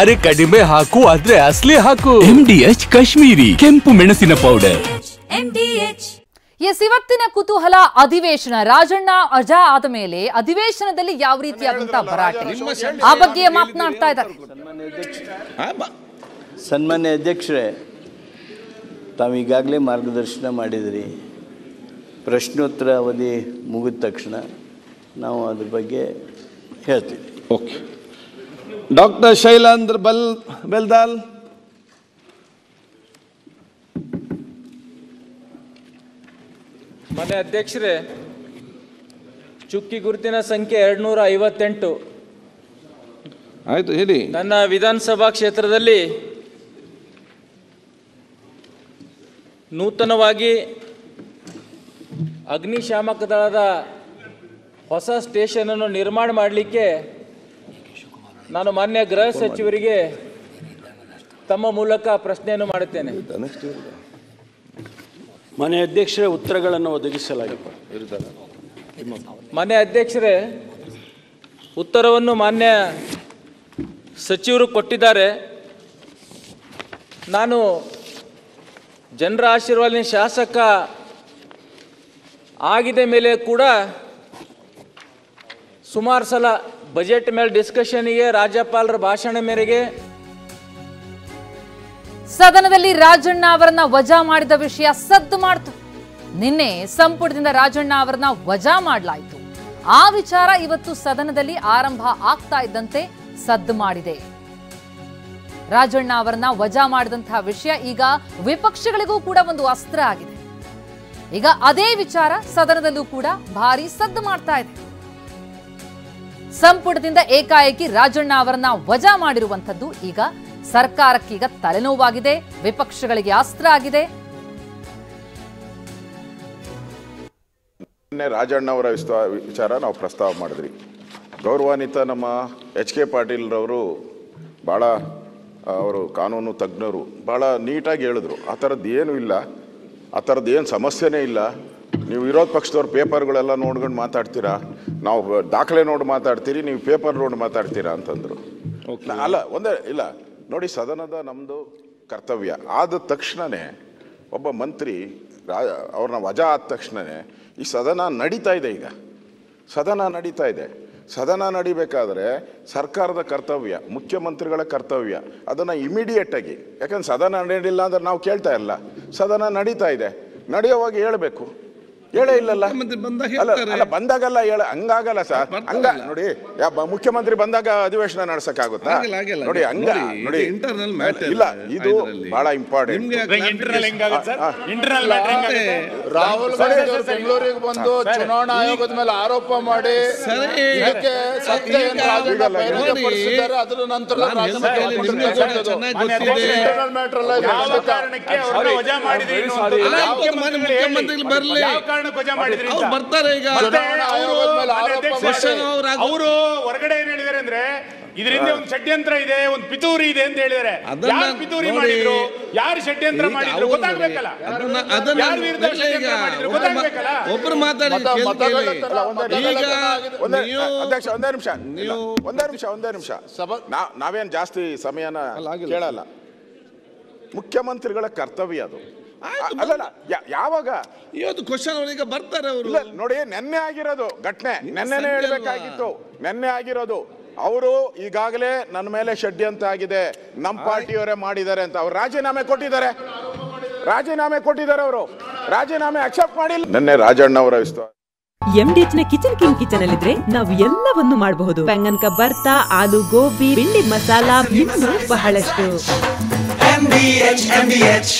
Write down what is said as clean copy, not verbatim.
ಅರೆ ಕಡಿಮೆ ಹಾಕು ಆದ್ರೆ ಅಸಲಿ ಹಾಕು. MDH ಕಾಶ್ಮೀರಿ ಕೆಂಪು ಮೆಣಸಿನ ಪೌಡರ್. ಇವತ್ತಿನ ಕುತೂಹಲ ಅಧಿವೇಶನ. ರಾಜಣ್ಣ ಅಜಾ ಆದ ಮೇಲೆ ಅಧಿವೇಶನದಲ್ಲಿ ಯಾವ ರೀತಿಯಾದಂತಹ ಭರಾಟೆ, ಆ ಬಗ್ಗೆ ಮಾತನಾಡ್ತಾ ಇದ್ದಾರೆ. ಸನ್ಮಾನ್ಯ ಅಧ್ಯಕ್ಷರೇ, ತಾವು ಈಗಾಗಲೇ ಮಾರ್ಗದರ್ಶನ ಮಾಡಿದಿರಿ. ಪ್ರಶ್ನೋತ್ತರ ಅವಧಿ ಮುಗಿದ ತಕ್ಷಣ ನಾವು ಅದ್ರ ಬಗ್ಗೆ ಹೇಳ್ತೀವಿ. ಓಕೆ. ಡಾಕ್ಟರ್ ಶೈಲೇಂದ್ರ ಬೆಲ್ದಾಲ್. ಮಾನ್ಯ ಅಧ್ಯಕ್ಷರೇ, ಚುಕ್ಕಿ ಗುರುತಿನ ಸಂಖ್ಯೆ 258. ಆಯ್ತು, ಹೇಳಿ. ನನ್ನ ವಿಧಾನಸಭಾ ಕ್ಷೇತ್ರದಲ್ಲಿ ನೂತನವಾಗಿ ಅಗ್ನಿಶಾಮಕ ದಳದ ಹೊಸ ಸ್ಟೇಷನನ್ನು ನಿರ್ಮಾಣ ಮಾಡಲಿಕ್ಕೆ ನಾನು ಮಾನ್ಯ ಗೃಹ ಸಚಿವರಿಗೆ ತಮ್ಮ ಮೂಲಕ ಪ್ರಶ್ನೆಯನ್ನು ಮಾಡುತ್ತೇನೆ. ಮಾನ್ಯ ಅಧ್ಯಕ್ಷರೇ, ಉತ್ತರಗಳನ್ನು ಒದಗಿಸಲಾಗಿದೆ. ಮಾನ್ಯ ಅಧ್ಯಕ್ಷರೇ, ಉತ್ತರವನ್ನು ಮಾನ್ಯ ಸಚಿವರು ಕೊಟ್ಟಿದ್ದಾರೆ. ನಾನು ಜನರ ಆಶೀರ್ವಾದ ಶಾಸಕ ಆಗಿದೆ ಮೇಲೆ ಕೂಡ ಸುಮಾರು ಸಲ ಬಜೆಟ್ ಮೇಲೆ ಡಿಸ್ಕಷನ್ಗೆ ರಾಜ್ಯಪಾಲರ ಭಾಷಣ ಮೇರೆಗೆ ಸದನದಲ್ಲಿ ರಾಜಣ್ಣ ಅವರನ್ನ ವಜಾ ಮಾಡಿದ ವಿಷಯ ಸದ್ದು ಮಾಡ್ತು. ನಿನ್ನೆ ಸಂಪುಟದಿಂದ ರಾಜಣ್ಣ ಅವರನ್ನ ವಜಾ ಮಾಡಲಾಯಿತು. ಆ ವಿಚಾರ ಇವತ್ತು ಸದನದಲ್ಲಿ ಆರಂಭ ಆಗ್ತಾ ಇದ್ದಂತೆ ಸದ್ದು ಮಾಡಿದೆ. ರಾಜಣ್ಣ ಅವರನ್ನ ವಜಾ ಮಾಡಿದಂತಹ ವಿಷಯ ಈಗ ವಿಪಕ್ಷಗಳಿಗೂ ಕೂಡ ಒಂದು ಅಸ್ತ್ರ ಆಗಿದೆ. ಈಗ ಅದೇ ವಿಚಾರ ಸದನದಲ್ಲೂ ಕೂಡ ಭಾರಿ ಸದ್ದು ಮಾಡ್ತಾ ಇದೆ. ಸಂಪುಟದಿಂದ ಏಕಾಏಕಿ ರಾಜಣ್ಣ ಅವರನ್ನ ವಜಾ ಮಾಡಿರುವಂತದ್ದು ಈಗ ಸರ್ಕಾರಕ್ಕೀಗ ತಲೆನೋವಾಗಿದೆ, ವಿಪಕ್ಷಗಳಿಗೆ ಅಸ್ತ್ರ ಆಗಿದೆ. ರಾಜಣ್ಣ ಅವರ ವಿಚಾರ ನಾವು ಪ್ರಸ್ತಾವ ಮಾಡಿದ್ರಿ. ಗೌರವಾನ್ವಿತ ನಮ್ಮ HK ಪಾಟೀಲ್ರವರು ಭಾಳ ಅವರು ಕಾನೂನು ತಜ್ಞರು, ಭಾಳ ನೀಟಾಗಿ ಹೇಳಿದ್ರು. ಆ ಥರದ್ದು ಏನೂ ಇಲ್ಲ, ಆ ಥರದ್ದು ಏನು ಸಮಸ್ಯೆನೇ ಇಲ್ಲ. ನೀವು ವಿರೋಧ ಪಕ್ಷದವ್ರ ಪೇಪರ್ಗಳೆಲ್ಲ ನೋಡ್ಕೊಂಡು ಮಾತಾಡ್ತೀರಾ, ನಾವು ದಾಖಲೆ ನೋಡಿ ಮಾತಾಡ್ತೀರಿ, ನೀವು ಪೇಪರ್ ನೋಡಿ ಮಾತಾಡ್ತೀರಾ ಅಂತಂದರು. ಅಲ್ಲ, ಒಂದೇ ಇಲ್ಲ ನೋಡಿ, ಸದನದ ನಮ್ಮದು ಕರ್ತವ್ಯ. ಆದ ತಕ್ಷಣವೇ ಒಬ್ಬ ಮಂತ್ರಿ ಅವ್ರನ್ನ ವಜಾ ಆದ ತಕ್ಷಣವೇ ಈ ಸದನ ನಡೀತಾ ಇದೆ. ಈಗ ಸದನ ನಡೀತಾ ಇದೆ. ಸದನ ನಡಿಬೇಕಾದ್ರೆ ಸರ್ಕಾರದ ಕರ್ತವ್ಯ, ಮುಖ್ಯಮಂತ್ರಿಗಳ ಕರ್ತವ್ಯ, ಅದನ್ನು ಇಮಿಡಿಯೇಟಾಗಿ, ಯಾಕಂದ್ರೆ ಸದನ ನಡೀಲಿಲ್ಲ ಅಂದ್ರೆ ನಾವು ಕೇಳ್ತಾ ಇಲ್ಲ. ಸದನ ನಡೀತಾ ಇದೆ, ನಡೆಯೋವಾಗ ಹೇಳಬೇಕು. ಹೇಳೇ ಇಲ್ಲಲ್ಲ, ಅಲ್ಲ ಬಂದಾಗಲ್ಲ ಹೇಳ, ಹಂಗಾಗಲ್ಲ ಸರ್. ಹಂಗ ನೋಡಿ, ಮುಖ್ಯಮಂತ್ರಿ ಬಂದಾಗ ಅಧಿವೇಶನ ನಡೆಸಕ್ಕಾಗುತ್ತಾ? ನೋಡಿ ಹಂಗ ನೋಡಿ, ಇಲ್ಲ, ಇದು ಬಹಳ ಇಂಪಾರ್ಟೆಂಟ್. ರಾಹುಲ್ ಗಾಂಧಿ ಅವರು ಬೆಂಗಳೂರಿಗೆ ಬಂದು ಚುನಾವಣಾ ಆಯೋಗದ ಮೇಲೆ ಆರೋಪ ಮಾಡಿ ಅದರ ನಂತರ ಬರ್ತಾರೆ. ಈಗ ಅವರು ಹೊರಗಡೆ ಏನ್ ಹೇಳಿದಾರೆ ಅಂದ್ರೆ ಇದರಿಂದ ಒಂದು ಷಡ್ಯಂತ್ರ ಇದೆ, ಒಂದು ಪಿತೂರಿ ಇದೆ ಅಂತ ಹೇಳಿದಾರೆ. ಯಾರು ಪಿತೂರಿ ಮಾಡಿದ್ರು, ಯಾರು ಷಡ್ಯಂತ್ರ ಮಾಡಿದ್ರು ಗೊತ್ತಾಗ್ಬೇಕಲ್ಲ. ಒಬ್ರು ಮಾತಾಡಿ. ಒಂದೇ ನಿಮಿಷ. ನಾವೇನ್ ಜಾಸ್ತಿ ಸಮಯನ ಕೇಳಲ್ಲ. ಮುಖ್ಯಮಂತ್ರಿಗಳ ಕರ್ತವ್ಯ ಅದು. ಅಲ್ಲ, ಯಾವಾಗ ಇವತ್ತು ಕ್ವಶನ್ ಈಗ ಬರ್ತಾರೆ ಅವರು. ನೋಡಿ, ನೆನ್ನೆ ಆಗಿರೋದು ಘಟನೆ, ನೆನ್ನೆನೇ ಹೇಳ್ಬೇಕಾಗಿತ್ತು. ನೆನ್ನೆ ಆಗಿರೋದು ಅವರು ಈಗಾಗಲೇ ನನ್ನ ಮೇಲೆ ಷಡ್ಯಂತ್ರ ಆಗಿದೆ, ನಮ್ಮ ಪಾರ್ಟಿಯವರೇ ಮಾಡಿದ್ದಾರೆ ಅಂತ ಅವ್ರು ರಾಜೀನಾಮೆ ಕೊಟ್ಟಿದ್ದಾರೆ. ಅವರು ರಾಜೀನಾಮೆ ಅಕ್ಸೆಪ್ಟ್ ಮಾಡಿಲ್ಲ. ನೆನ್ನೆ ರಾಜಣ್ಣ ಅವರ MDH ನ ಕಿಚನ್ ಕಿಂಗ್ ಕಿಚನ್ ಅಲ್ಲಿದ್ರೆ ನಾವು ಎಲ್ಲವನ್ನು ಮಾಡಬಹುದು. ಬೆಂಗನ್ ಕ ಬರ್ತಾ, ಆಲೂ ಗೋಬಿ, ಬಿಂಡಿ ಮಸಾಲಾ, ಇನ್ನೂ ಬಹಳಷ್ಟು. MDH